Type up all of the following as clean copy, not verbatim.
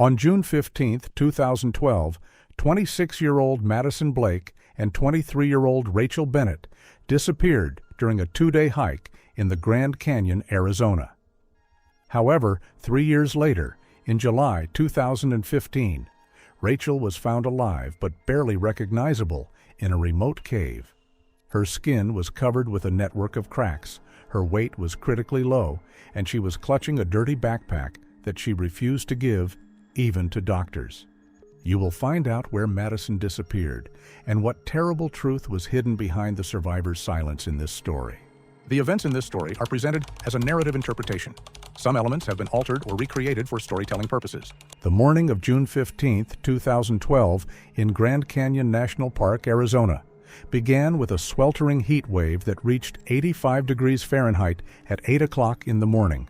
On June 15, 2012, 26-year-old Madison Blake and 23-year-old Rachel Bennett disappeared during a two-day hike in the Grand Canyon, Arizona. However, 3 years later, in July 2015, Rachel was found alive but barely recognizable in a remote cave. Her skin was covered with a network of cracks, her weight was critically low, and she was clutching a dirty backpack that she refused to give, even to doctors. You will find out where Madison disappeared and what terrible truth was hidden behind the survivor's silence in this story. The events in this story are presented as a narrative interpretation. Some elements have been altered or recreated for storytelling purposes. The morning of June 15, 2012, in Grand Canyon National Park, Arizona, began with a sweltering heat wave that reached 85 degrees Fahrenheit at 8 o'clock in the morning.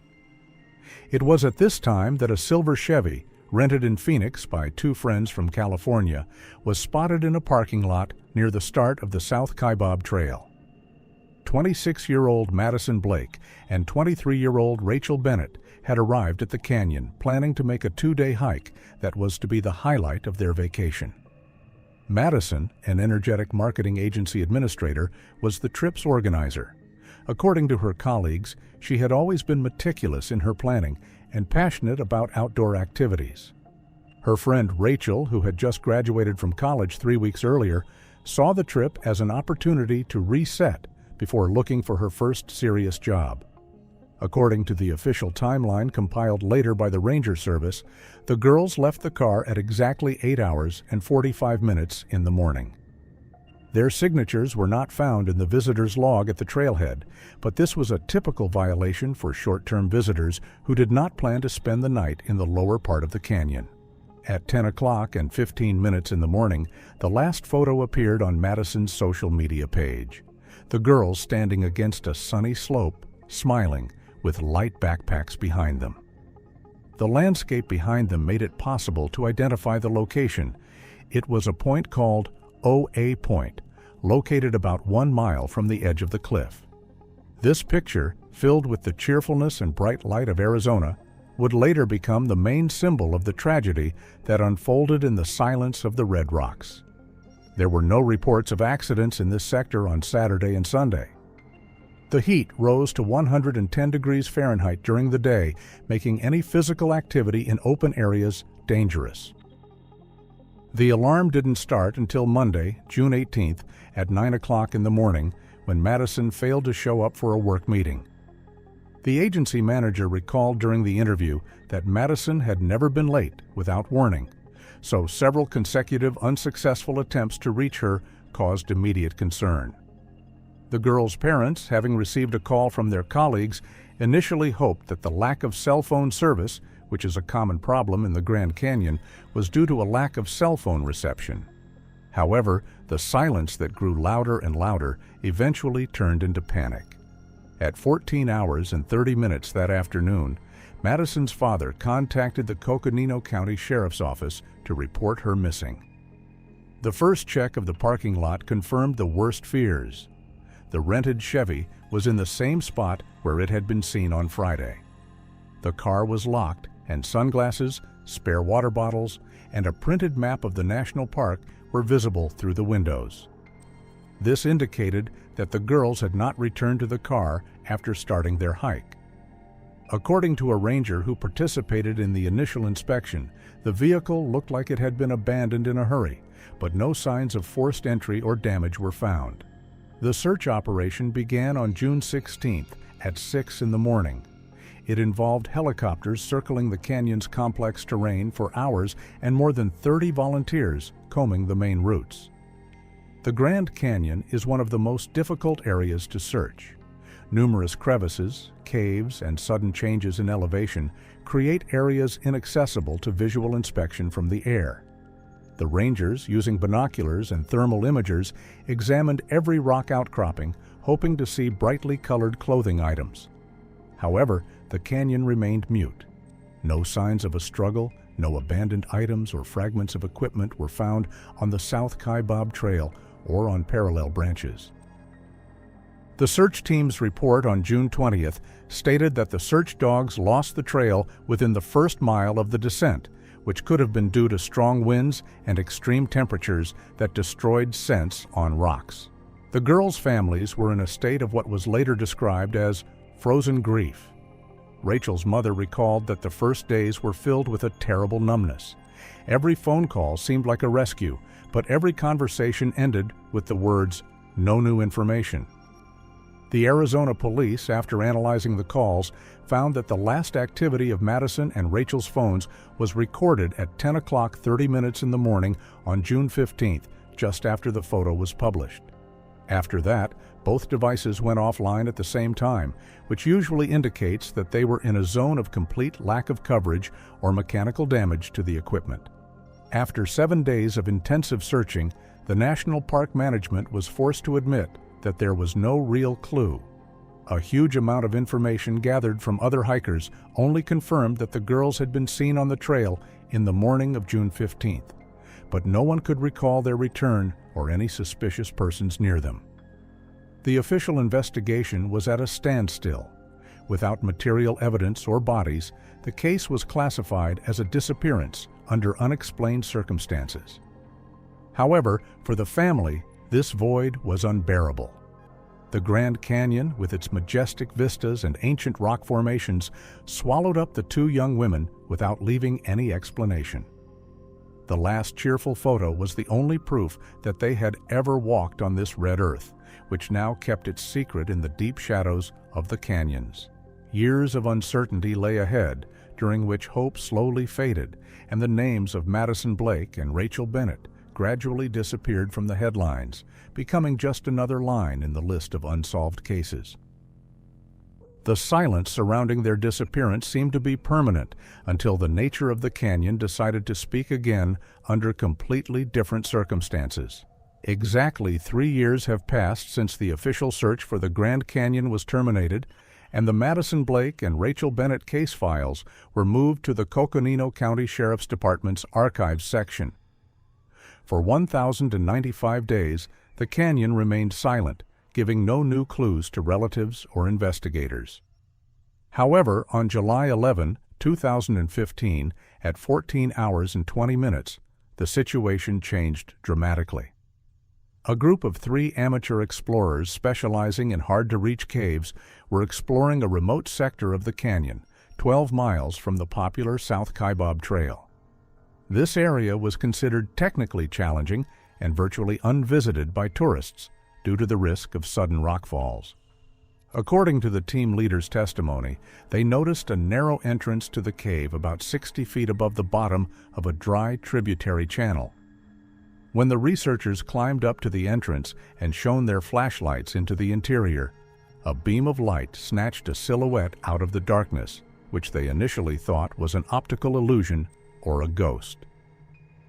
It was at this time that a silver Chevy, rented in Phoenix by two friends from California, was spotted in a parking lot near the start of the South Kaibab Trail. 26-year-old Madison Blake and 23-year-old Rachel Bennett had arrived at the canyon, planning to make a two-day hike that was to be the highlight of their vacation. Madison, an energetic marketing agency administrator, was the trip's organizer. According to her colleagues, she had always been meticulous in her planning and passionate about outdoor activities. Her friend Rachel, who had just graduated from college 3 weeks earlier, saw the trip as an opportunity to reset before looking for her first serious job. According to the official timeline compiled later by the Ranger Service, the girls left the car at exactly 8 hours and 45 minutes in the morning. Their signatures were not found in the visitor's log at the trailhead, but this was a typical violation for short-term visitors who did not plan to spend the night in the lower part of the canyon. At 10 o'clock and 15 minutes in the morning, the last photo appeared on Madison's social media page. The girls standing against a sunny slope, smiling, with light backpacks behind them. The landscape behind them made it possible to identify the location. It was a point called OA Point, located about 1 mile from the edge of the cliff. This picture, filled with the cheerfulness and bright light of Arizona, would later become the main symbol of the tragedy that unfolded in the silence of the Red Rocks. There were no reports of accidents in this sector on Saturday and Sunday. The heat rose to 110 degrees Fahrenheit during the day, making any physical activity in open areas dangerous. The alarm didn't start until Monday, June 18th, at 9 o'clock in the morning, when Madison failed to show up for a work meeting. The agency manager recalled during the interview that Madison had never been late without warning, so several consecutive unsuccessful attempts to reach her caused immediate concern. The girls' parents, having received a call from their colleagues, initially hoped that the lack of cell phone service, which is a common problem in the Grand Canyon, was due to a lack of cell phone reception. However, the silence that grew louder and louder eventually turned into panic. At 14 hours and 30 minutes that afternoon, Madison's father contacted the Coconino County Sheriff's Office to report her missing. The first check of the parking lot confirmed the worst fears. The rented Chevy was in the same spot where it had been seen on Friday. The car was locked, and sunglasses, spare water bottles, and a printed map of the national park were visible through the windows. This indicated that the girls had not returned to the car after starting their hike. According to a ranger who participated in the initial inspection, the vehicle looked like it had been abandoned in a hurry, but no signs of forced entry or damage were found. The search operation began on June 16th at 6 in the morning. It involved helicopters circling the canyon's complex terrain for hours and more than 30 volunteers combing the main routes. The Grand Canyon is one of the most difficult areas to search. Numerous crevices, caves, and sudden changes in elevation create areas inaccessible to visual inspection from the air. The rangers, using binoculars and thermal imagers, examined every rock outcropping, hoping to see brightly colored clothing items. However, the canyon remained mute. No signs of a struggle, no abandoned items or fragments of equipment were found on the South Kaibab Trail or on parallel branches. The search team's report on June 20th stated that the search dogs lost the trail within the first mile of the descent, which could have been due to strong winds and extreme temperatures that destroyed scents on rocks. The girls' families were in a state of what was later described as frozen grief. Rachel's mother recalled that the first days were filled with a terrible numbness. Every phone call seemed like a rescue, but every conversation ended with the words, "No new information." The Arizona police, after analyzing the calls, found that the last activity of Madison and Rachel's phones was recorded at 10 o'clock 30 minutes in the morning on June 15th, just after the photo was published. After that, both devices went offline at the same time, which usually indicates that they were in a zone of complete lack of coverage or mechanical damage to the equipment. After 7 days of intensive searching, the National Park Management was forced to admit that there was no real clue. A huge amount of information gathered from other hikers only confirmed that the girls had been seen on the trail in the morning of June 15th, but no one could recall their return or any suspicious persons near them. The official investigation was at a standstill. Without material evidence or bodies, the case was classified as a disappearance under unexplained circumstances. However, for the family, this void was unbearable. The Grand Canyon, with its majestic vistas and ancient rock formations, swallowed up the two young women without leaving any explanation. The last cheerful photo was the only proof that they had ever walked on this red earth, which now kept its secret in the deep shadows of the canyons. Years of uncertainty lay ahead, during which hope slowly faded, and the names of Madison Blake and Rachel Bennett gradually disappeared from the headlines, becoming just another line in the list of unsolved cases. The silence surrounding their disappearance seemed to be permanent until the nature of the canyon decided to speak again under completely different circumstances. Exactly 3 years have passed since the official search for the Grand Canyon was terminated, and the Madison Blake and Rachel Bennett case files were moved to the Coconino County Sheriff's Department's Archives section. For 1,095 days, the canyon remained silent, giving no new clues to relatives or investigators. However, on July 11, 2015, at 14 hours and 20 minutes, the situation changed dramatically. A group of 3 amateur explorers specializing in hard-to-reach caves were exploring a remote sector of the canyon, 12 miles from the popular South Kaibab Trail. This area was considered technically challenging and virtually unvisited by tourists due to the risk of sudden rockfalls. According to the team leader's testimony, they noticed a narrow entrance to the cave about 60 feet above the bottom of a dry tributary channel. When the researchers climbed up to the entrance and shone their flashlights into the interior, a beam of light snatched a silhouette out of the darkness, which they initially thought was an optical illusion or a ghost.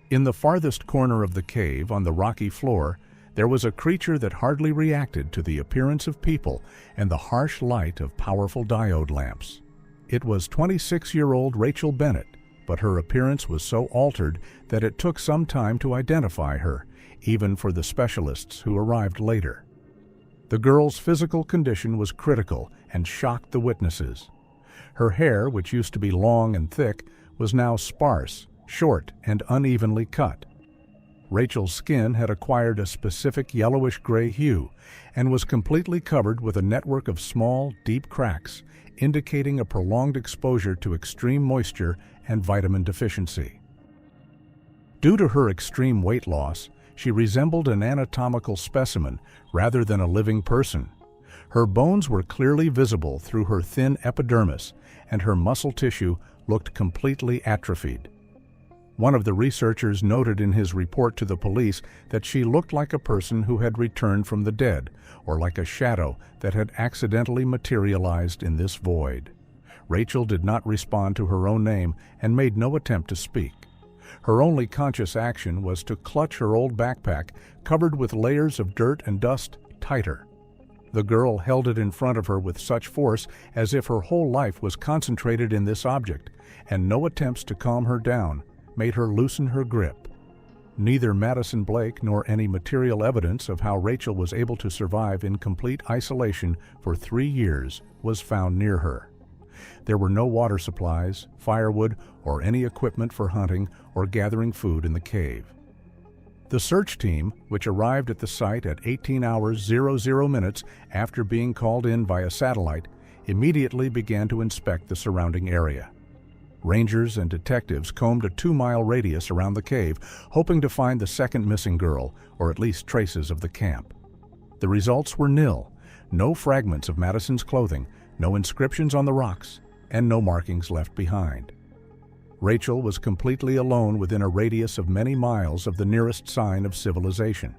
In the farthest corner of the cave, on the rocky floor, there was a creature that hardly reacted to the appearance of people and the harsh light of powerful diode lamps. It was 26-year-old Rachel Bennett, but her appearance was so altered that it took some time to identify her, even for the specialists who arrived later. The girl's physical condition was critical and shocked the witnesses. Her hair, which used to be long and thick, was now sparse, short, and unevenly cut. Rachel's skin had acquired a specific yellowish-gray hue and was completely covered with a network of small, deep cracks, indicating a prolonged exposure to extreme moisture and vitamin deficiency. Due to her extreme weight loss, she resembled an anatomical specimen rather than a living person. Her bones were clearly visible through her thin epidermis, and her muscle tissue looked completely atrophied. One of the researchers noted in his report to the police that she looked like a person who had returned from the dead, or like a shadow that had accidentally materialized in this void. Rachel did not respond to her own name and made no attempt to speak. Her only conscious action was to clutch her old backpack, covered with layers of dirt and dust, tighter. The girl held it in front of her with such force as if her whole life was concentrated in this object, and no attempts to calm her down made her loosen her grip. Neither Madison Blake nor any material evidence of how Rachel was able to survive in complete isolation for 3 years was found near her. There were no water supplies, firewood, or any equipment for hunting or gathering food in the cave. The search team, which arrived at the site at 18 hours 00 minutes after being called in via satellite, immediately began to inspect the surrounding area. Rangers and detectives combed a 2-mile radius around the cave, hoping to find the second missing girl, or at least traces of the camp. The results were nil: no fragments of Madison's clothing, no inscriptions on the rocks, and no markings left behind. Rachel was completely alone within a radius of many miles of the nearest sign of civilization.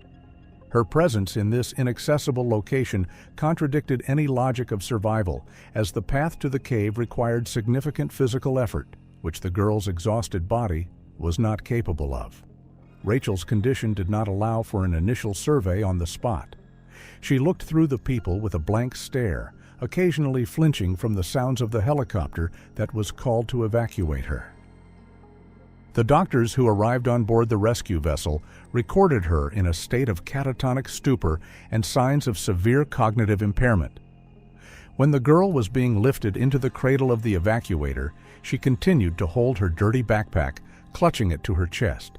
Her presence in this inaccessible location contradicted any logic of survival, as the path to the cave required significant physical effort, which the girl's exhausted body was not capable of. Rachel's condition did not allow for an initial survey on the spot. She looked through the people with a blank stare, occasionally flinching from the sounds of the helicopter that was called to evacuate her. The doctors who arrived on board the rescue vessel recorded her in a state of catatonic stupor and signs of severe cognitive impairment. When the girl was being lifted into the cradle of the evacuator, she continued to hold her dirty backpack, clutching it to her chest.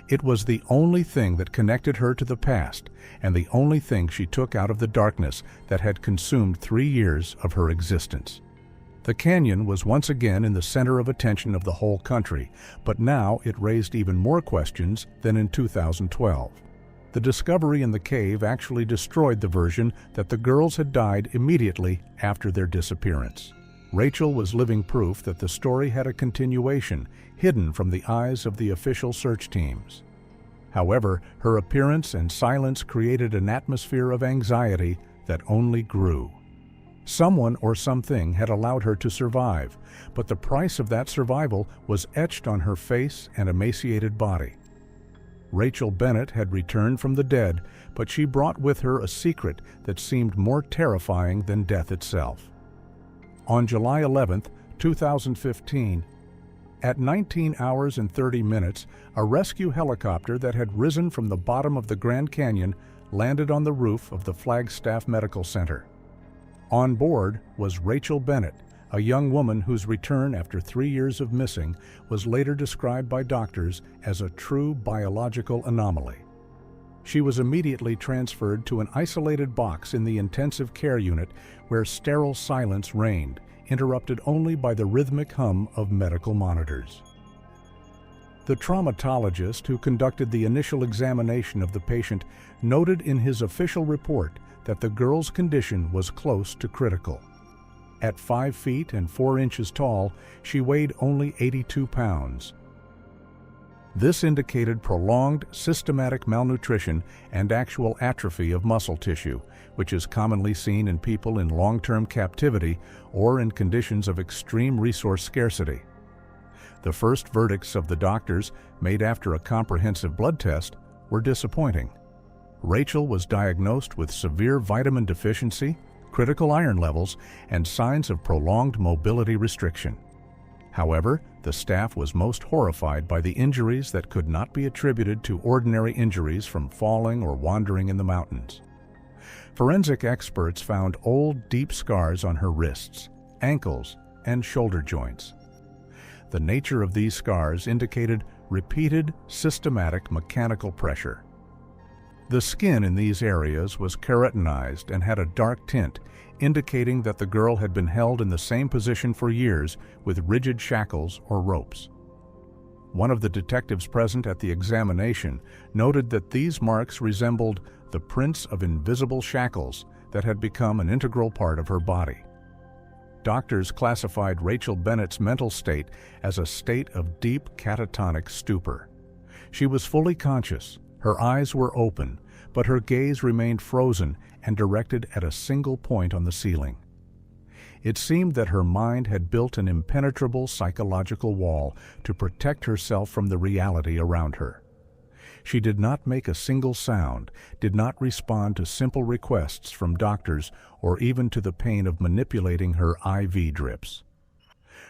It was the only thing that connected her to the past, and the only thing she took out of the darkness that had consumed 3 years of her existence. The canyon was once again in the center of attention of the whole country, but now it raised even more questions than in 2012. The discovery in the cave actually destroyed the version that the girls had died immediately after their disappearance. Rachel was living proof that the story had a continuation, hidden from the eyes of the official search teams. However, her appearance and silence created an atmosphere of anxiety that only grew. Someone or something had allowed her to survive, but the price of that survival was etched on her face and emaciated body. Rachel Bennett had returned from the dead, but she brought with her a secret that seemed more terrifying than death itself. On July 11, 2015, at 19 hours and 30 minutes, a rescue helicopter that had risen from the bottom of the Grand Canyon landed on the roof of the Flagstaff Medical Center. On board was Rachel Bennett, a young woman whose return after 3 years of missing was later described by doctors as a true biological anomaly. She was immediately transferred to an isolated box in the intensive care unit where sterile silence reigned, interrupted only by the rhythmic hum of medical monitors. The traumatologist who conducted the initial examination of the patient noted in his official report that the girl's condition was close to critical. At 5 feet and 4 inches tall, she weighed only 82 pounds. This indicated prolonged systematic malnutrition and actual atrophy of muscle tissue, which is commonly seen in people in long-term captivity or in conditions of extreme resource scarcity. The first verdicts of the doctors, made after a comprehensive blood test, were disappointing. Rachel was diagnosed with severe vitamin deficiency, critical iron levels, and signs of prolonged mobility restriction. However, the staff was most horrified by the injuries that could not be attributed to ordinary injuries from falling or wandering in the mountains. Forensic experts found old, deep scars on her wrists, ankles, and shoulder joints. The nature of these scars indicated repeated, systematic mechanical pressure. The skin in these areas was keratinized and had a dark tint, indicating that the girl had been held in the same position for years with rigid shackles or ropes. One of the detectives present at the examination noted that these marks resembled the prints of invisible shackles that had become an integral part of her body. Doctors classified Rachel Bennett's mental state as a state of deep catatonic stupor. She was fully conscious. Her eyes were open, but her gaze remained frozen and directed at a single point on the ceiling. It seemed that her mind had built an impenetrable psychological wall to protect herself from the reality around her. She did not make a single sound, did not respond to simple requests from doctors or even to the pain of manipulating her IV drips.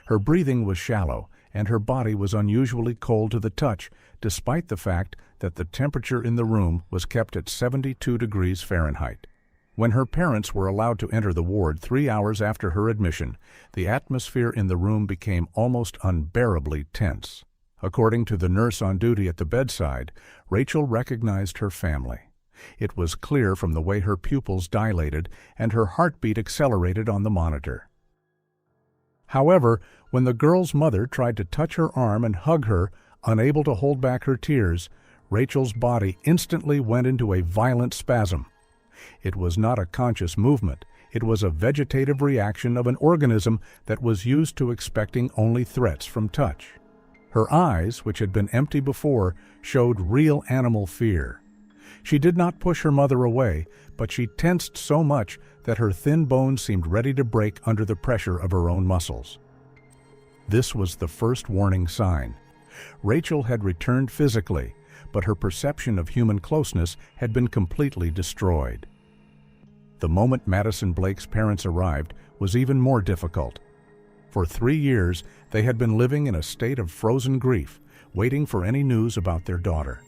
Her breathing was shallow, and her body was unusually cold to the touch, despite the fact that the temperature in the room was kept at 72 degrees Fahrenheit. When her parents were allowed to enter the ward 3 hours after her admission, the atmosphere in the room became almost unbearably tense. According to the nurse on duty at the bedside, Rachel recognized her family. It was clear from the way her pupils dilated and her heartbeat accelerated on the monitor. However, when the girl's mother tried to touch her arm and hug her, unable to hold back her tears, Rachel's body instantly went into a violent spasm. It was not a conscious movement. It was a vegetative reaction of an organism that was used to expecting only threats from touch. Her eyes, which had been empty before, showed real animal fear. She did not push her mother away, but she tensed so much that her thin bones seemed ready to break under the pressure of her own muscles. This was the first warning sign. Rachel had returned physically, but her perception of human closeness had been completely destroyed. The moment Madison Blake's parents arrived was even more difficult. For 3 years, they had been living in a state of frozen grief, waiting for any news about their daughter.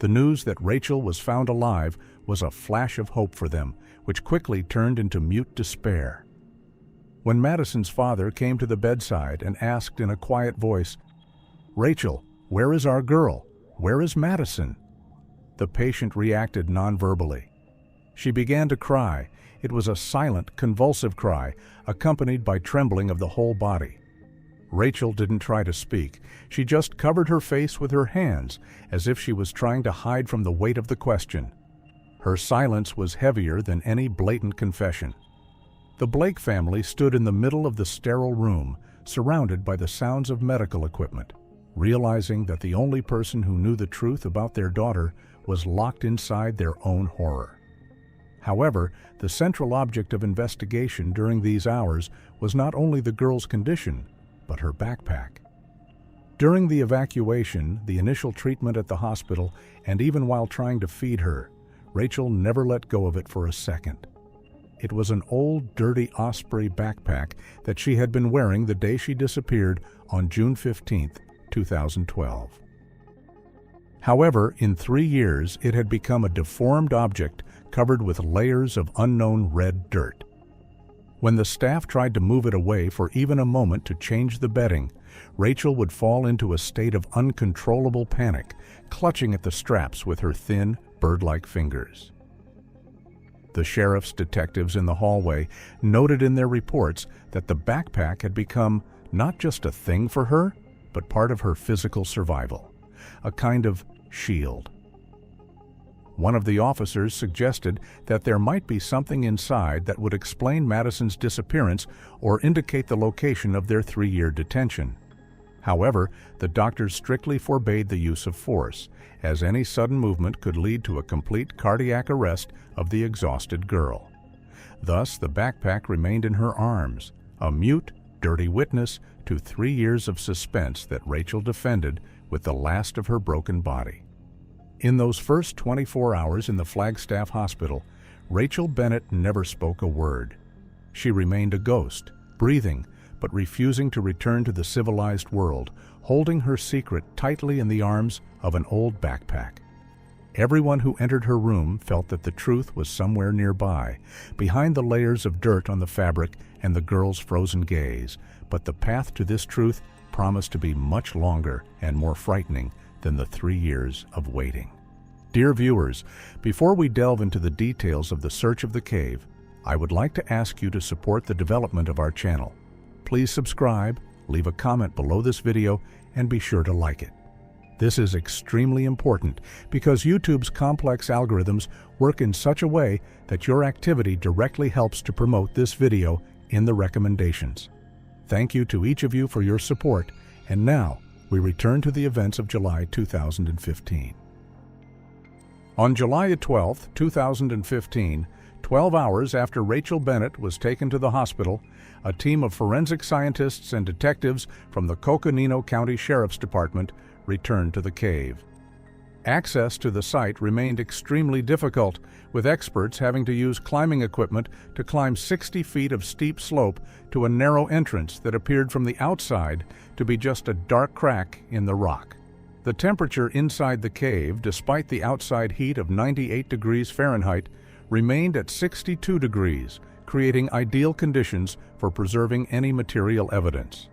The news that Rachel was found alive was a flash of hope for them, which quickly turned into mute despair. When Madison's father came to the bedside and asked in a quiet voice, "Rachel, where is our girl? Where is Madison?" The patient reacted nonverbally. She began to cry. It was a silent, convulsive cry, accompanied by trembling of the whole body. Rachel didn't try to speak. She just covered her face with her hands, as if she was trying to hide from the weight of the question. Her silence was heavier than any blatant confession. The Blake family stood in the middle of the sterile room, surrounded by the sounds of medical equipment, realizing that the only person who knew the truth about their daughter was locked inside their own horror. However, the central object of investigation during these hours was not only the girl's condition, but her backpack. During the evacuation, the initial treatment at the hospital, and even while trying to feed her, Rachel never let go of it for a second. It was an old, dirty Osprey backpack that she had been wearing the day she disappeared on June 15, 2012. However, in 3 years, it had become a deformed object covered with layers of unknown red dirt. When the staff tried to move it away for even a moment to change the bedding, Rachel would fall into a state of uncontrollable panic, clutching at the straps with her thin, bird-like fingers. The sheriff's detectives in the hallway noted in their reports that the backpack had become not just a thing for her, but part of her physical survival, a kind of shield. One of the officers suggested that there might be something inside that would explain Madison's disappearance or indicate the location of their 3-year detention. However, the doctors strictly forbade the use of force, as any sudden movement could lead to a complete cardiac arrest of the exhausted girl. Thus, the backpack remained in her arms, a mute, dirty witness to 3 years of suspense that Rachel defended with the last of her broken body. In those first 24 hours in the Flagstaff Hospital, Rachel Bennett never spoke a word. She remained a ghost, breathing, but refusing to return to the civilized world, holding her secret tightly in the arms of an old backpack. Everyone who entered her room felt that the truth was somewhere nearby, behind the layers of dirt on the fabric and the girl's frozen gaze, but the path to this truth promised to be much longer and more frightening than the 3 years of waiting. Dear viewers, before we delve into the details of the search of the cave, I would like to ask you to support the development of our channel. Please subscribe, leave a comment below this video, and be sure to like it. This is extremely important because YouTube's complex algorithms work in such a way that your activity directly helps to promote this video in the recommendations. Thank you to each of you for your support, and now we return to the events of July 2015. On July 12, 2015, 12 hours after Rachel Bennett was taken to the hospital, a team of forensic scientists and detectives from the Coconino County Sheriff's Department returned to the cave. Access to the site remained extremely difficult, with experts having to use climbing equipment to climb 60 feet of steep slope to a narrow entrance that appeared from the outside to be just a dark crack in the rock. The temperature inside the cave, despite the outside heat of 98 degrees Fahrenheit, remained at 62 degrees, creating ideal conditions for preserving any material evidence.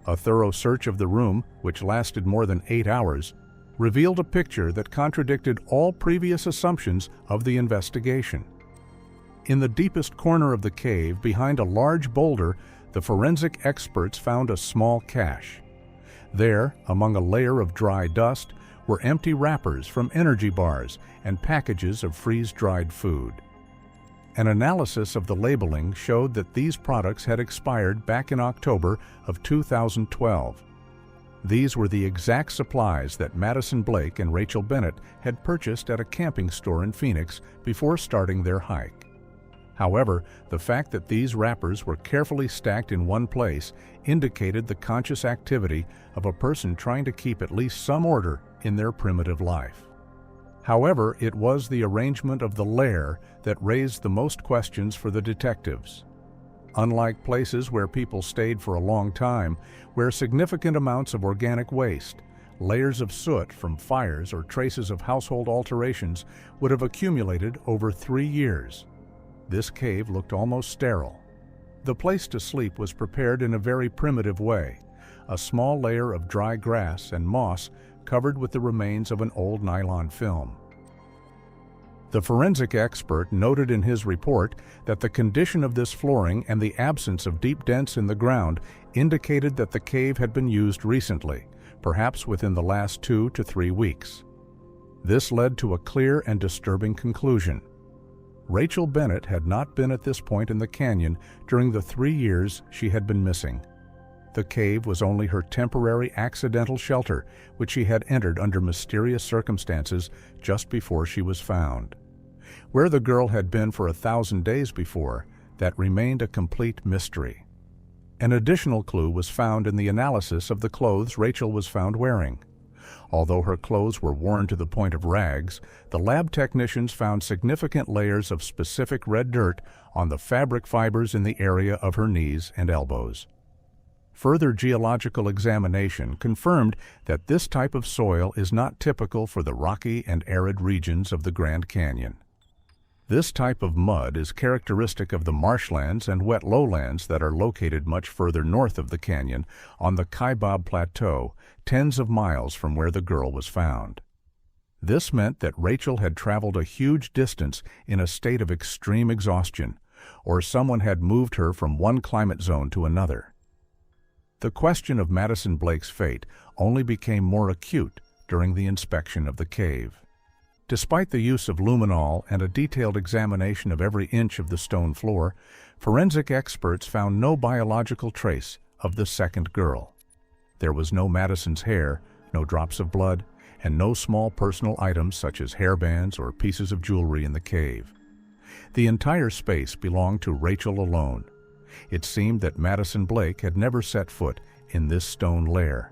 A thorough search of the room, which lasted more than 8 hours, revealed a picture that contradicted all previous assumptions of the investigation. In the deepest corner of the cave, behind a large boulder, the forensic experts found a small cache. There, among a layer of dry dust, were empty wrappers from energy bars and packages of freeze-dried food. An analysis of the labeling showed that these products had expired back in October of 2012. These were the exact supplies that Madison Blake and Rachel Bennett had purchased at a camping store in Phoenix before starting their hike. However, the fact that these wrappers were carefully stacked in one place indicated the conscious activity of a person trying to keep at least some order in their primitive life. However, it was the arrangement of the lair that raised the most questions for the detectives. Unlike places where people stayed for a long time, where significant amounts of organic waste, layers of soot from fires or traces of household alterations would have accumulated over 3 years. This cave looked almost sterile. The place to sleep was prepared in a very primitive way, a small layer of dry grass and moss covered with the remains of an old nylon film. The forensic expert noted in his report that the condition of this flooring and the absence of deep dents in the ground indicated that the cave had been used recently, perhaps within the last 2 to 3 weeks. This led to a clear and disturbing conclusion. Rachel Bennett had not been at this point in the canyon during the 3 years she had been missing. The cave was only her temporary accidental shelter, which she had entered under mysterious circumstances just before she was found. Where the girl had been for 1,000 days before, that remained a complete mystery. An additional clue was found in the analysis of the clothes Rachel was found wearing. Although her clothes were worn to the point of rags, the lab technicians found significant layers of specific red dirt on the fabric fibers in the area of her knees and elbows. Further geological examination confirmed that this type of soil is not typical for the rocky and arid regions of the Grand Canyon. This type of mud is characteristic of the marshlands and wet lowlands that are located much further north of the canyon on the Kaibab Plateau, tens of miles from where the girl was found. This meant that Rachel had traveled a huge distance in a state of extreme exhaustion, or someone had moved her from one climate zone to another. The question of Madison Blake's fate only became more acute during the inspection of the cave. Despite the use of luminol and a detailed examination of every inch of the stone floor, forensic experts found no biological trace of the second girl. There was no Madison's hair, no drops of blood, and no small personal items such as hairbands or pieces of jewelry in the cave. The entire space belonged to Rachel alone. It seemed that Madison Blake had never set foot in this stone lair.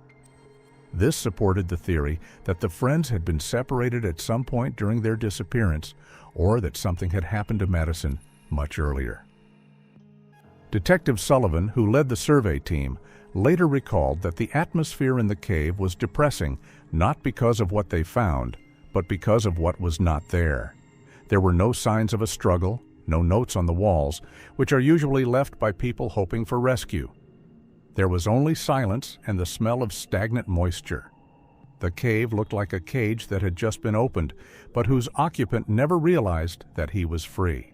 This supported the theory that the friends had been separated at some point during their disappearance, or that something had happened to Madison much earlier. Detective Sullivan, who led the survey team, later recalled that the atmosphere in the cave was depressing not because of what they found, but because of what was not there. There were no signs of a struggle, no notes on the walls, which are usually left by people hoping for rescue. There was only silence and the smell of stagnant moisture. The cave looked like a cage that had just been opened, but whose occupant never realized that he was free.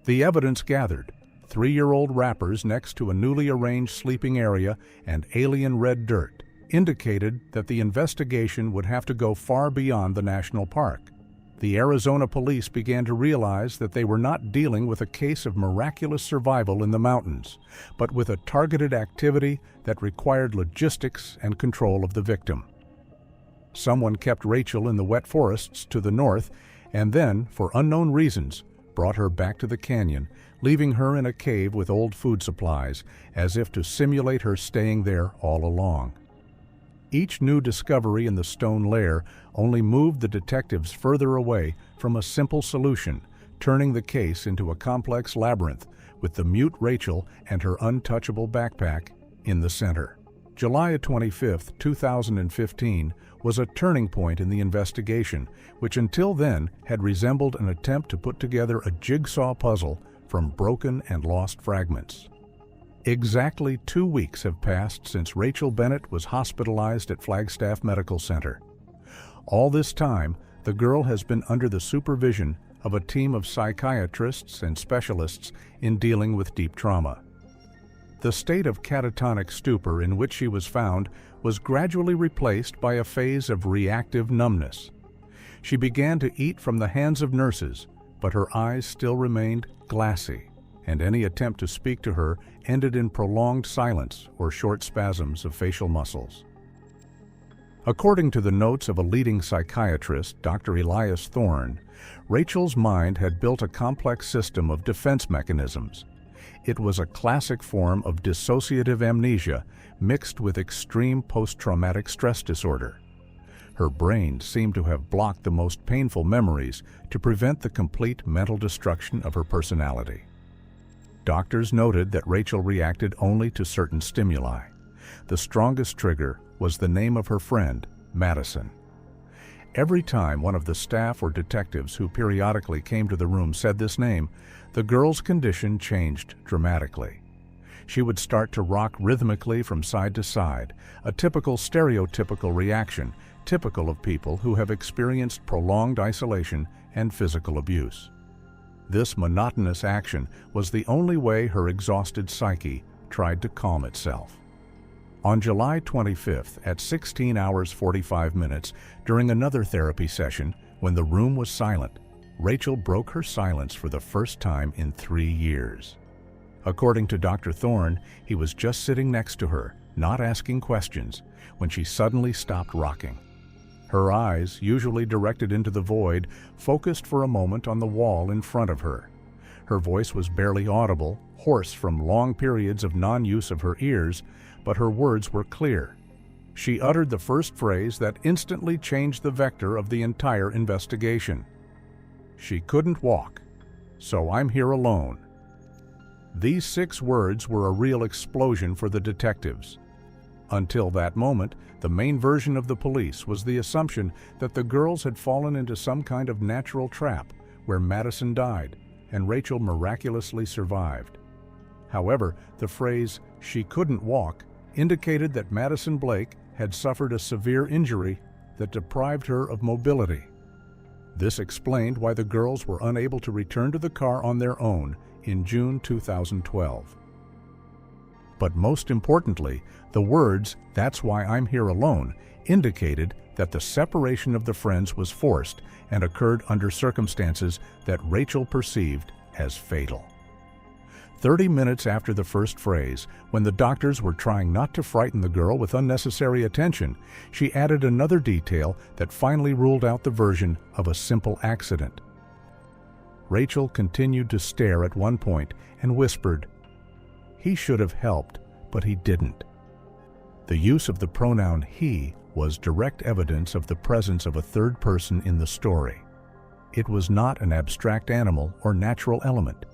The evidence gathered, 3-year-old wrappers next to a newly arranged sleeping area and alien red dirt, indicated that the investigation would have to go far beyond the national park. The Arizona police began to realize that they were not dealing with a case of miraculous survival in the mountains, but with a targeted activity that required logistics and control of the victim. Someone kept Rachel in the wet forests to the north and then, for unknown reasons, brought her back to the canyon, leaving her in a cave with old food supplies, as if to simulate her staying there all along. Each new discovery in the stone lair only moved the detectives further away from a simple solution, turning the case into a complex labyrinth with the mute Rachel and her untouchable backpack in the center. July 25, 2015, was a turning point in the investigation, which until then had resembled an attempt to put together a jigsaw puzzle from broken and lost fragments. Exactly 2 weeks have passed since Rachel Bennett was hospitalized at Flagstaff Medical Center. All this time, the girl has been under the supervision of a team of psychiatrists and specialists in dealing with deep trauma. The state of catatonic stupor in which she was found was gradually replaced by a phase of reactive numbness. She began to eat from the hands of nurses, but her eyes still remained glassy, and any attempt to speak to her ended in prolonged silence or short spasms of facial muscles. According to the notes of a leading psychiatrist, Dr. Elias Thorne, Rachel's mind had built a complex system of defense mechanisms. It was a classic form of dissociative amnesia mixed with extreme post-traumatic stress disorder. Her brain seemed to have blocked the most painful memories to prevent the complete mental destruction of her personality. Doctors noted that Rachel reacted only to certain stimuli. The strongest trigger was the name of her friend, Madison. Every time one of the staff or detectives who periodically came to the room said this name, the girl's condition changed dramatically. She would start to rock rhythmically from side to side, a typical stereotypical reaction typical of people who have experienced prolonged isolation and physical abuse. This monotonous action was the only way her exhausted psyche tried to calm itself. On July 25th at 16 hours 45 minutes, during another therapy session, when the room was silent, Rachel broke her silence for the first time in 3 years. According to Dr. Thorne, he was just sitting next to her, not asking questions, when she suddenly stopped rocking. Her eyes, usually directed into the void, focused for a moment on the wall in front of her. Her voice was barely audible, hoarse from long periods of non-use of her ears, but her words were clear. She uttered the first phrase that instantly changed the vector of the entire investigation. She couldn't walk, so I'm here alone. These 6 words were a real explosion for the detectives. Until that moment, the main version of the police was the assumption that the girls had fallen into some kind of natural trap where Madison died and Rachel miraculously survived. However, the phrase, "she couldn't walk," indicated that Madison Blake had suffered a severe injury that deprived her of mobility. This explained why the girls were unable to return to the car on their own in June 2012. But most importantly, the words, "That's why I'm here alone," indicated that the separation of the friends was forced and occurred under circumstances that Rachel perceived as fatal. 30 minutes after the first phrase, when the doctors were trying not to frighten the girl with unnecessary attention, she added another detail that finally ruled out the version of a simple accident. Rachel continued to stare at one point and whispered, "He should have helped, but he didn't." The use of the pronoun he was direct evidence of the presence of a third person in the story. It was not an abstract animal or natural element.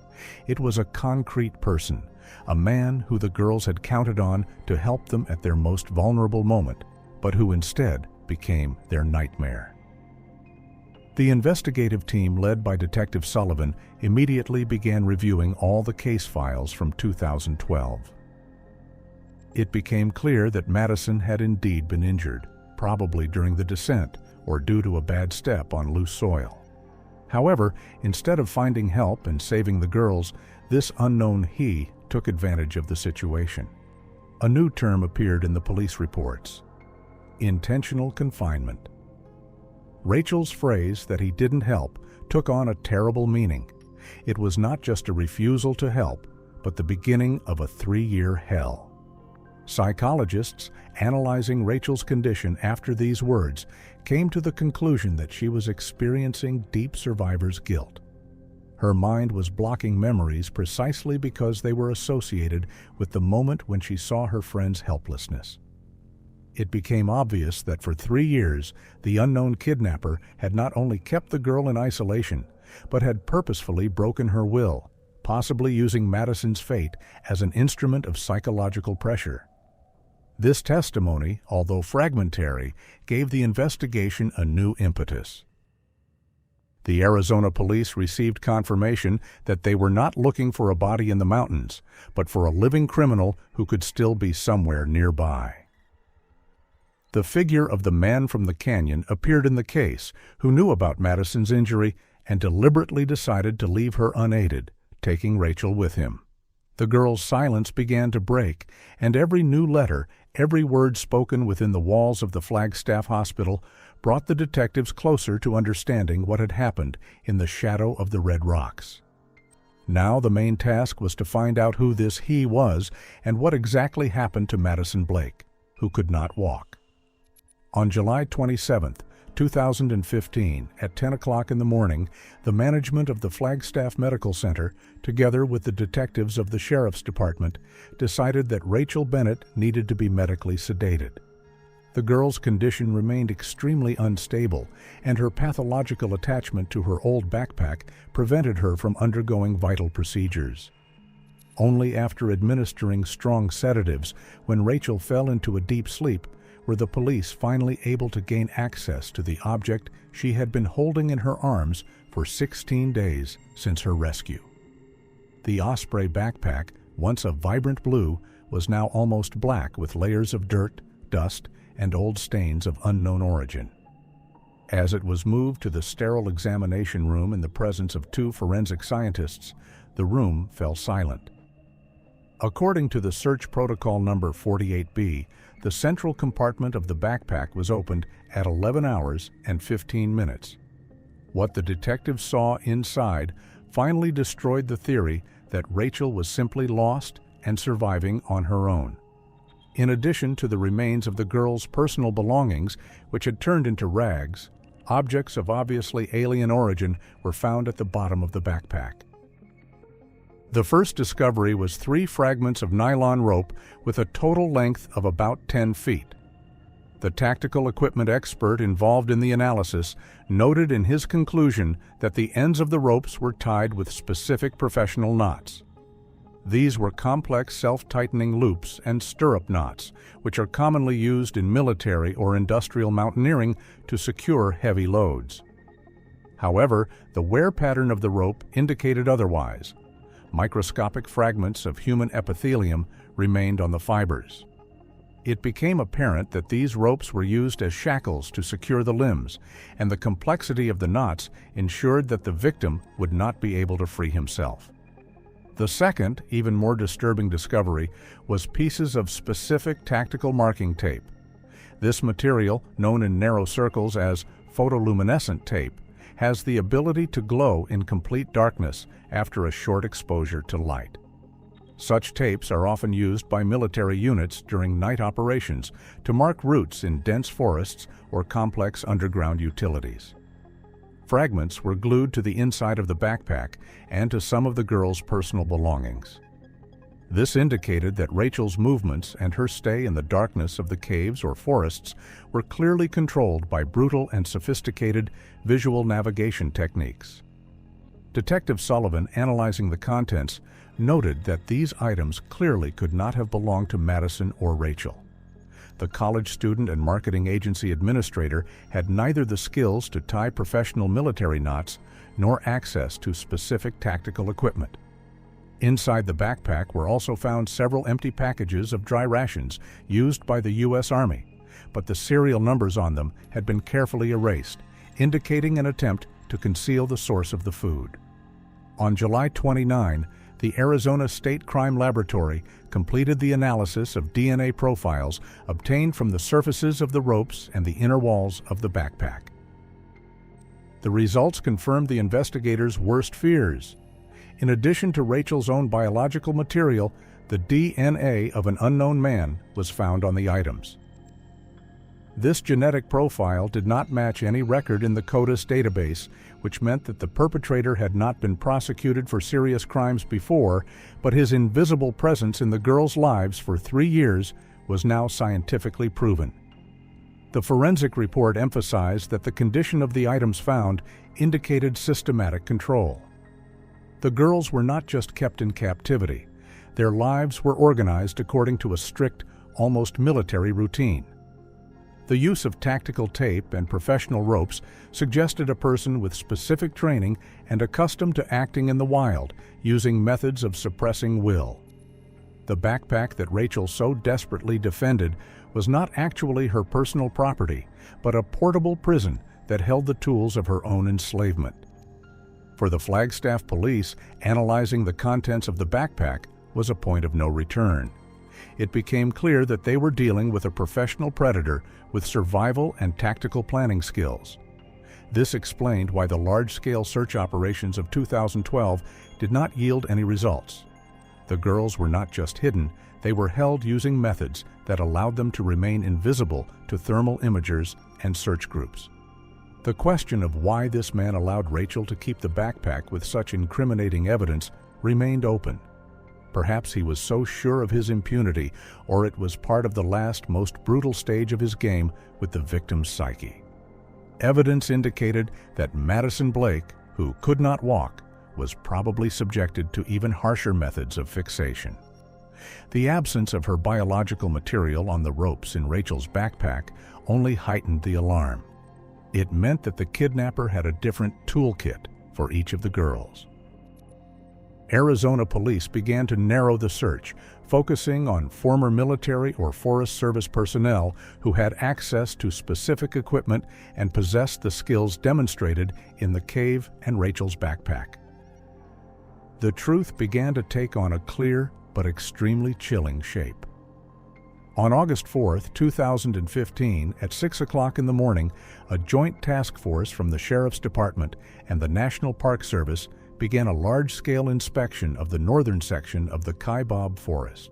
It was a concrete person, a man who the girls had counted on to help them at their most vulnerable moment, but who instead became their nightmare. The investigative team led by Detective Sullivan immediately began reviewing all the case files from 2012. It became clear that Madison had indeed been injured, probably during the descent or due to a bad step on loose soil. However, instead of finding help and saving the girls, this unknown he took advantage of the situation. A new term appeared in the police reports: intentional confinement. Rachel's phrase that he didn't help took on a terrible meaning. It was not just a refusal to help, but the beginning of a 3-year hell. Psychologists, analyzing Rachel's condition after these words, came to the conclusion that she was experiencing deep survivor's guilt. Her mind was blocking memories precisely because they were associated with the moment when she saw her friend's helplessness. It became obvious that for 3 years, the unknown kidnapper had not only kept the girl in isolation, but had purposefully broken her will, possibly using Madison's fate as an instrument of psychological pressure. This testimony, although fragmentary, gave the investigation a new impetus. The Arizona police received confirmation that they were not looking for a body in the mountains, but for a living criminal who could still be somewhere nearby. The figure of the man from the canyon appeared in the case, who knew about Madison's injury and deliberately decided to leave her unaided, taking Rachel with him. The girl's silence began to break, and every new letter, every word spoken within the walls of the Flagstaff Hospital brought the detectives closer to understanding what had happened in the shadow of the Red Rocks. Now the main task was to find out who this he was and what exactly happened to Madison Blake, who could not walk. On July 27, 2015, at 10 o'clock in the morning, the management of the Flagstaff Medical Center, together with the detectives of the Sheriff's Department, decided that Rachel Bennett needed to be medically sedated. The girl's condition remained extremely unstable, and her pathological attachment to her old backpack prevented her from undergoing vital procedures. Only after administering strong sedatives, when Rachel fell into a deep sleep, were the police finally able to gain access to the object she had been holding in her arms for 16 days since her rescue. The Osprey backpack, once a vibrant blue, was now almost black with layers of dirt, dust, and old stains of unknown origin. As it was moved to the sterile examination room in the presence of 2 forensic scientists, the room fell silent. According to the search protocol number 48B, the central compartment of the backpack was opened at 11 hours and 15 minutes. What the detectives saw inside finally destroyed the theory that Rachel was simply lost and surviving on her own. In addition to the remains of the girl's personal belongings, which had turned into rags, objects of obviously alien origin were found at the bottom of the backpack. The first discovery was 3 fragments of nylon rope with a total length of about 10 feet. The tactical equipment expert involved in the analysis noted in his conclusion that the ends of the ropes were tied with specific professional knots. These were complex self-tightening loops and stirrup knots, which are commonly used in military or industrial mountaineering to secure heavy loads. However, the wear pattern of the rope indicated otherwise. Microscopic fragments of human epithelium remained on the fibers. It became apparent that these ropes were used as shackles to secure the limbs, and the complexity of the knots ensured that the victim would not be able to free himself. The second, even more disturbing discovery was pieces of specific tactical marking tape. This material, known in narrow circles as photoluminescent tape, has the ability to glow in complete darkness after a short exposure to light. Such tapes are often used by military units during night operations to mark routes in dense forests or complex underground utilities. Fragments were glued to the inside of the backpack and to some of the girl's personal belongings. This indicated that Rachel's movements and her stay in the darkness of the caves or forests were clearly controlled by brutal and sophisticated visual navigation techniques. Detective Sullivan, analyzing the contents, noted that these items clearly could not have belonged to Madison or Rachel. The college student and marketing agency administrator had neither the skills to tie professional military knots nor access to specific tactical equipment. Inside the backpack were also found several empty packages of dry rations used by the U.S. Army, but the serial numbers on them had been carefully erased, indicating an attempt to conceal the source of the food. On July 29, the Arizona State Crime Laboratory completed the analysis of DNA profiles obtained from the surfaces of the ropes and the inner walls of the backpack. The results confirmed the investigators' worst fears. In addition to Rachel's own biological material, the DNA of an unknown man was found on the items. This genetic profile did not match any record in the CODIS database, which meant that the perpetrator had not been prosecuted for serious crimes before, but his invisible presence in the girls' lives for 3 years was now scientifically proven. The forensic report emphasized that the condition of the items found indicated systematic control. The girls were not just kept in captivity. Their lives were organized according to a strict, almost military routine. The use of tactical tape and professional ropes suggested a person with specific training and accustomed to acting in the wild, using methods of suppressing will. The backpack that Rachel so desperately defended was not actually her personal property, but a portable prison that held the tools of her own enslavement. For the Flagstaff police, analyzing the contents of the backpack was a point of no return. It became clear that they were dealing with a professional predator with survival and tactical planning skills. This explained why the large-scale search operations of 2012 did not yield any results. The girls were not just hidden, they were held using methods that allowed them to remain invisible to thermal imagers and search groups. The question of why this man allowed Rachel to keep the backpack with such incriminating evidence remained open. Perhaps he was so sure of his impunity, or it was part of the last, most brutal stage of his game with the victim's psyche. Evidence indicated that Madison Blake, who could not walk, was probably subjected to even harsher methods of fixation. The absence of her biological material on the ropes in Rachel's backpack only heightened the alarm. It meant that the kidnapper had a different toolkit for each of the girls. Arizona police began to narrow the search, focusing on former military or Forest Service personnel who had access to specific equipment and possessed the skills demonstrated in the cave and Rachel's backpack. The truth began to take on a clear but extremely chilling shape. On August 4, 2015, at 6 o'clock in the morning, a joint task force from the Sheriff's Department and the National Park Service began a large-scale inspection of the northern section of the Kaibab Forest.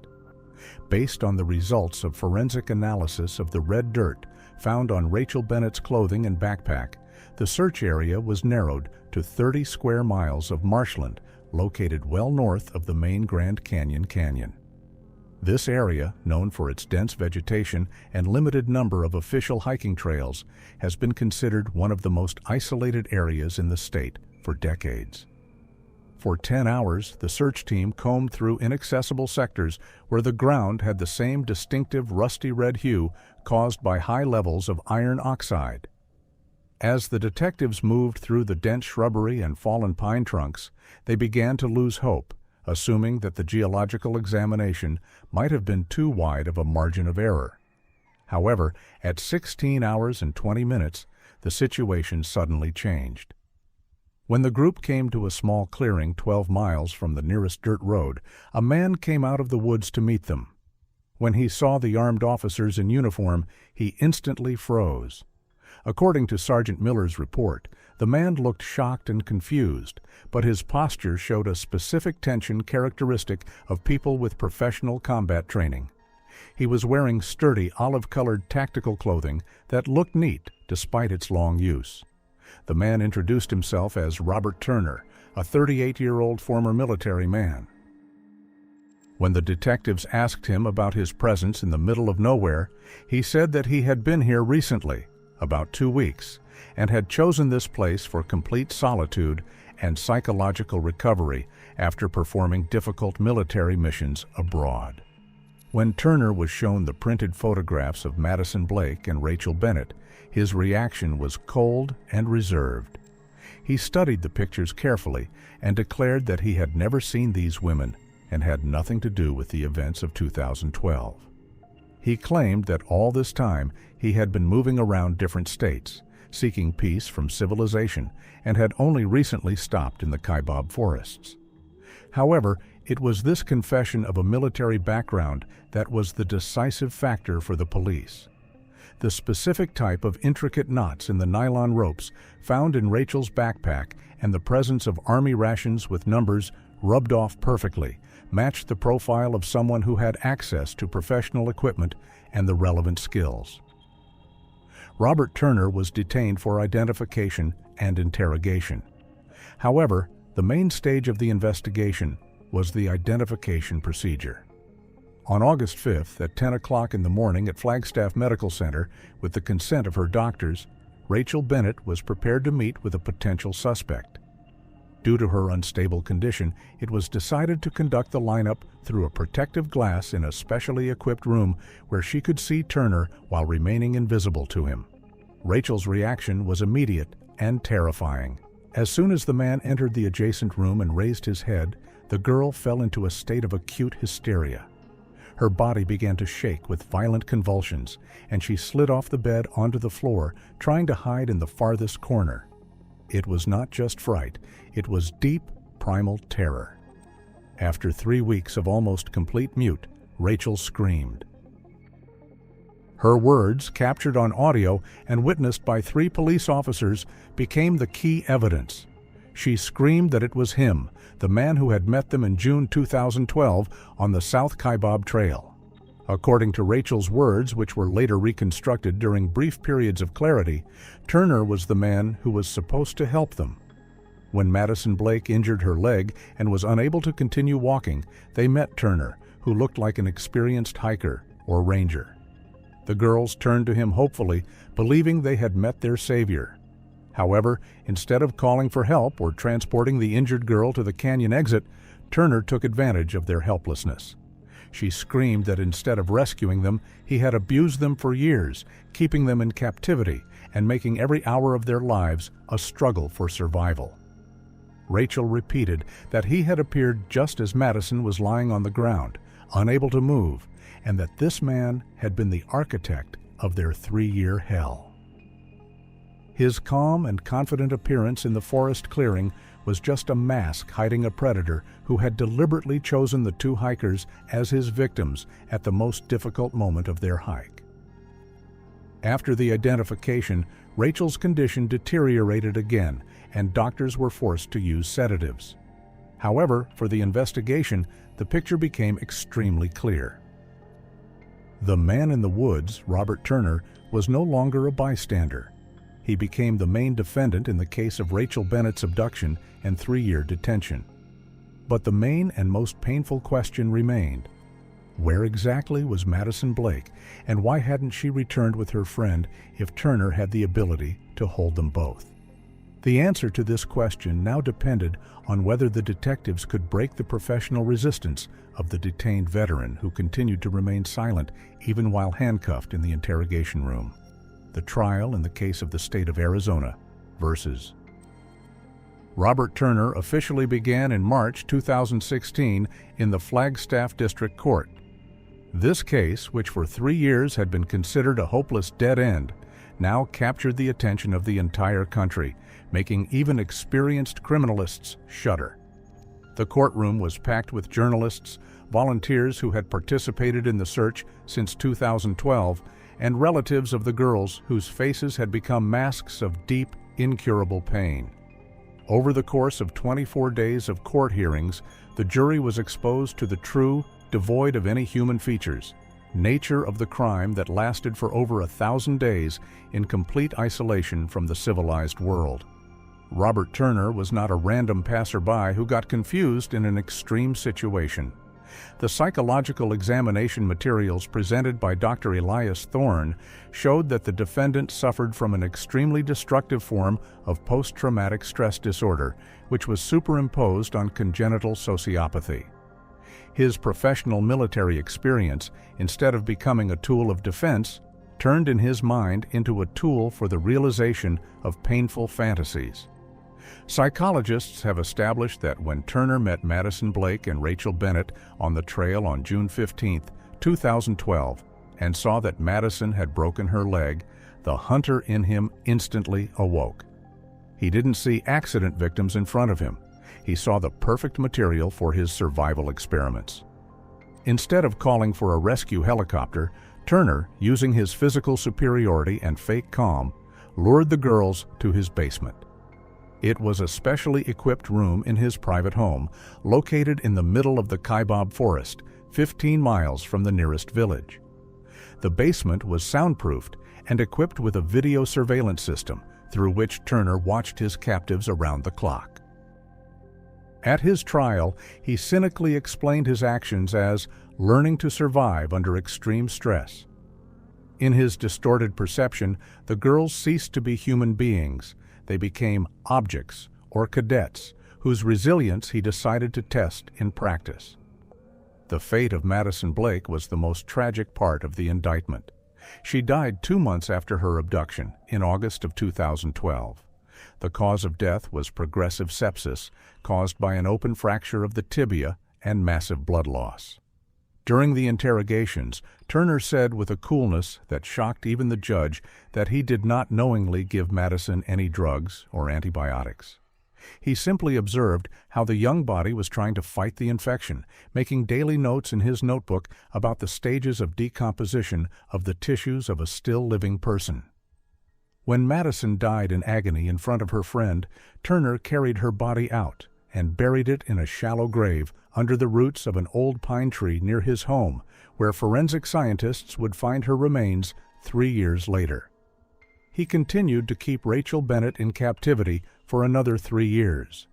Based on the results of forensic analysis of the red dirt found on Rachel Bennett's clothing and backpack, the search area was narrowed to 30 square miles of marshland located well north of the main Grand Canyon. This area, known for its dense vegetation and limited number of official hiking trails, has been considered one of the most isolated areas in the state for decades. For 10 hours, the search team combed through inaccessible sectors where the ground had the same distinctive rusty red hue caused by high levels of iron oxide. As the detectives moved through the dense shrubbery and fallen pine trunks, they began to lose hope, assuming that the geological examination might have been too wide of a margin of error. However, at 16 hours and 20 minutes, the situation suddenly changed. When the group came to a small clearing 12 miles from the nearest dirt road, a man came out of the woods to meet them. When he saw the armed officers in uniform, he instantly froze. According to Sergeant Miller's report, the man looked shocked and confused, but his posture showed a specific tension characteristic of people with professional combat training. He was wearing sturdy olive-colored tactical clothing that looked neat despite its long use. The man introduced himself as Robert Turner, a 38-year-old former military man. When the detectives asked him about his presence in the middle of nowhere, he said that he had been here recently, about 2 weeks, and had chosen this place for complete solitude and psychological recovery after performing difficult military missions abroad. When Turner was shown the printed photographs of Madison Blake and Rachel Bennett, his reaction was cold and reserved. He studied the pictures carefully and declared that he had never seen these women and had nothing to do with the events of 2012. He claimed that all this time he had been moving around different states, seeking peace from civilization, and had only recently stopped in the Kaibab forests. However, it was this confession of a military background that was the decisive factor for the police. The specific type of intricate knots in the nylon ropes found in Rachel's backpack and the presence of army rations with numbers rubbed off perfectly matched the profile of someone who had access to professional equipment and the relevant skills. Robert Turner was detained for identification and interrogation. However, the main stage of the investigation was the identification procedure. On August 5th, at 10 o'clock in the morning at Flagstaff Medical Center, with the consent of her doctors, Rachel Bennett was prepared to meet with a potential suspect. Due to her unstable condition, it was decided to conduct the lineup through a protective glass in a specially equipped room where she could see Turner while remaining invisible to him. Rachel's reaction was immediate and terrifying. As soon as the man entered the adjacent room and raised his head, the girl fell into a state of acute hysteria. Her body began to shake with violent convulsions, and she slid off the bed onto the floor, trying to hide in the farthest corner. It was not just fright, it was deep, primal terror. After 3 weeks of almost complete mute, Rachel screamed. Her words, captured on audio and witnessed by 3 police officers, became the key evidence. She screamed that it was him, the man who had met them in June 2012 on the South Kaibab Trail. According to Rachel's words, which were later reconstructed during brief periods of clarity, Turner was the man who was supposed to help them. When Madison Blake injured her leg and was unable to continue walking, they met Turner, who looked like an experienced hiker or ranger. The girls turned to him hopefully, believing they had met their savior. However, instead of calling for help or transporting the injured girl to the canyon exit, Turner took advantage of their helplessness. She screamed that instead of rescuing them, he had abused them for years, keeping them in captivity and making every hour of their lives a struggle for survival. Rachel repeated that he had appeared just as Madison was lying on the ground, unable to move, and that this man had been the architect of their 3-year hell. His calm and confident appearance in the forest clearing was just a mask hiding a predator who had deliberately chosen the 2 hikers as his victims at the most difficult moment of their hike. After the identification, Rachel's condition deteriorated again, and doctors were forced to use sedatives. However, for the investigation, the picture became extremely clear. The man in the woods, Robert Turner, was no longer a bystander. He became the main defendant in the case of Rachel Bennett's abduction and 3-year detention. But the main and most painful question remained. Where exactly was Madison Blake, and why hadn't she returned with her friend if Turner had the ability to hold them both? The answer to this question now depended on whether the detectives could break the professional resistance of the detained veteran who continued to remain silent even while handcuffed in the interrogation room. The trial in the case of the state of Arizona versus Robert Turner officially began in March 2016 in the Flagstaff District Court. This case, which for 3 years had been considered a hopeless dead end, now captured the attention of the entire country, making even experienced criminalists shudder. The courtroom was packed with journalists, volunteers who had participated in the search since 2012, and relatives of the girls whose faces had become masks of deep, incurable pain. Over the course of 24 days of court hearings, the jury was exposed to the true, devoid of any human features, nature of the crime that lasted for over 1,000 days in complete isolation from the civilized world. Robert Turner was not a random passerby who got confused in an extreme situation. The psychological examination materials presented by Dr. Elias Thorne showed that the defendant suffered from an extremely destructive form of post-traumatic stress disorder, which was superimposed on congenital sociopathy. His professional military experience, instead of becoming a tool of defense, turned in his mind into a tool for the realization of painful fantasies. Psychologists have established that when Turner met Madison Blake and Rachel Bennett on the trail on June 15, 2012, and saw that Madison had broken her leg, the hunter in him instantly awoke. He didn't see accident victims in front of him. He saw the perfect material for his survival experiments. Instead of calling for a rescue helicopter, Turner, using his physical superiority and fake calm, lured the girls to his basement. It was a specially equipped room in his private home, located in the middle of the Kaibab Forest, 15 miles from the nearest village. The basement was soundproofed and equipped with a video surveillance system through which Turner watched his captives around the clock. At his trial, he cynically explained his actions as learning to survive under extreme stress. In his distorted perception, the girls ceased to be human beings. They became objects or cadets whose resilience he decided to test in practice. The fate of Madison Blake was the most tragic part of the indictment. She died 2 months after her abduction, in August of 2012. The cause of death was progressive sepsis, caused by an open fracture of the tibia and massive blood loss. During the interrogations, Turner said with a coolness that shocked even the judge that he did not knowingly give Madison any drugs or antibiotics. He simply observed how the young body was trying to fight the infection, making daily notes in his notebook about the stages of decomposition of the tissues of a still living person. When Madison died in agony in front of her friend, Turner carried her body out and buried it in a shallow grave under the roots of an old pine tree near his home, where forensic scientists would find her remains 3 years later. He continued to keep Rachel Bennett in captivity for another 3 years.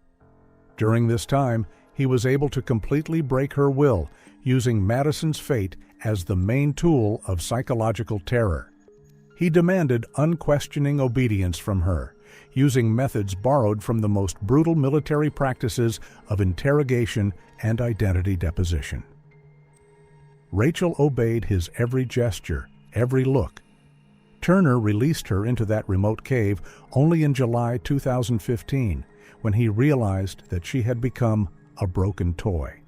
During this time, he was able to completely break her will, using Madison's fate as the main tool of psychological terror. He demanded unquestioning obedience from her, using methods borrowed from the most brutal military practices of interrogation and identity deposition. Rachel obeyed his every gesture, every look. Turner released her into that remote cave only in July 2015, when he realized that she had become a broken toy.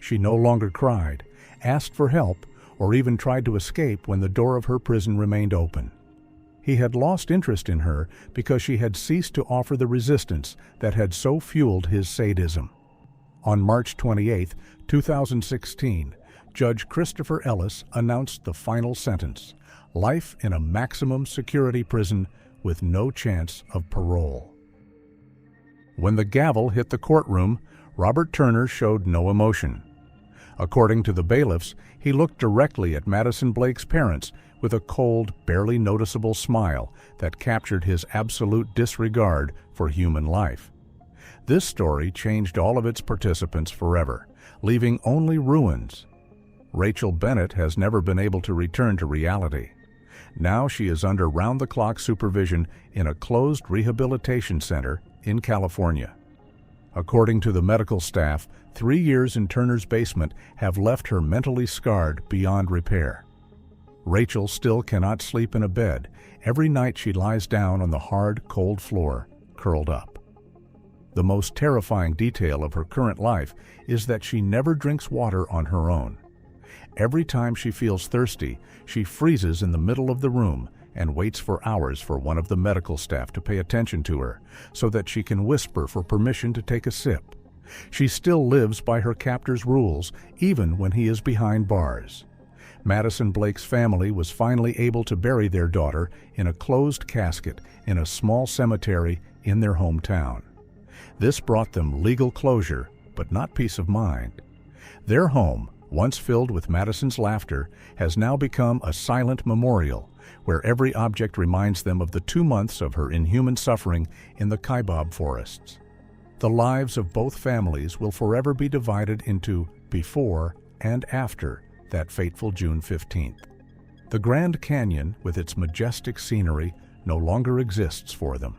She no longer cried, asked for help, or even tried to escape when the door of her prison remained open. He had lost interest in her because she had ceased to offer the resistance that had so fueled his sadism. On March 28, 2016, Judge Christopher Ellis announced the final sentence: life in a maximum security prison with no chance of parole. When the gavel hit the courtroom, Robert Turner showed no emotion. According to the bailiffs, he looked directly at Madison Blake's parents with a cold, barely noticeable smile that captured his absolute disregard for human life. This story changed all of its participants forever, leaving only ruins. Rachel Bennett has never been able to return to reality. Now she is under round-the-clock supervision in a closed rehabilitation center in California. According to the medical staff, 3 years in Turner's basement have left her mentally scarred beyond repair. Rachel still cannot sleep in a bed. Every night she lies down on the hard, cold floor, curled up. The most terrifying detail of her current life is that she never drinks water on her own. Every time she feels thirsty, she freezes in the middle of the room and waits for hours for one of the medical staff to pay attention to her so that she can whisper for permission to take a sip. She still lives by her captor's rules, even when he is behind bars. Madison Blake's family was finally able to bury their daughter in a closed casket in a small cemetery in their hometown. This brought them legal closure, but not peace of mind. Their home, once filled with Madison's laughter, has now become a silent memorial, where every object reminds them of the 2 months of her inhuman suffering in the kaibab forests. The lives of both families will forever be divided into before and after that fateful June 15th. The Grand Canyon, with its majestic scenery, no longer exists for them.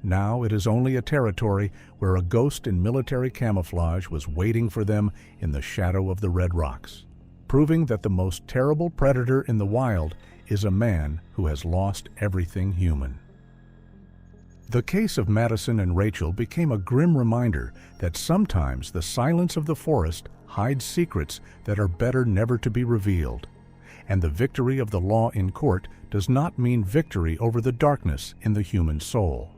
Now it is only a territory where a ghost in military camouflage was waiting for them in the shadow of the red rocks, proving that the most terrible predator in the wild is a man who has lost everything human. The case of Madison and Rachel became a grim reminder that sometimes the silence of the forest hides secrets that are better never to be revealed, and the victory of the law in court does not mean victory over the darkness in the human soul.